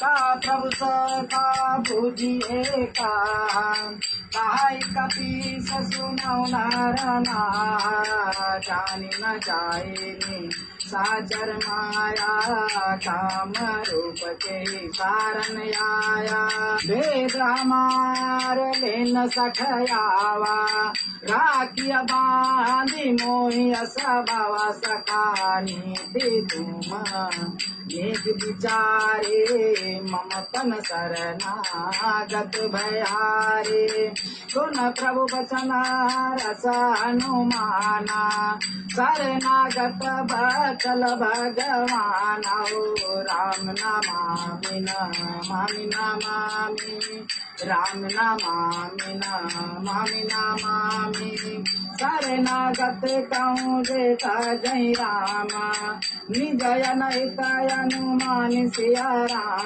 का प्रभु सका बुझिए काई कपि सुनौ नारना जानी न जाइनी साचर माया काम रूप के कारण आया वेद हमार लेन सठयावा राखिया बांधी मोहि असबावा सखानी दे तुम एक विचारे मम तन शरणागत भयारे सुन प्रभु वचन रस हनुमाना शरणागत बचल भगवान राम नमामि नमामि नमामि राम नमामि नमामि नमामि शरणागत कहूँ जेता जय रामा निजय नहित हनुमान सिया राम।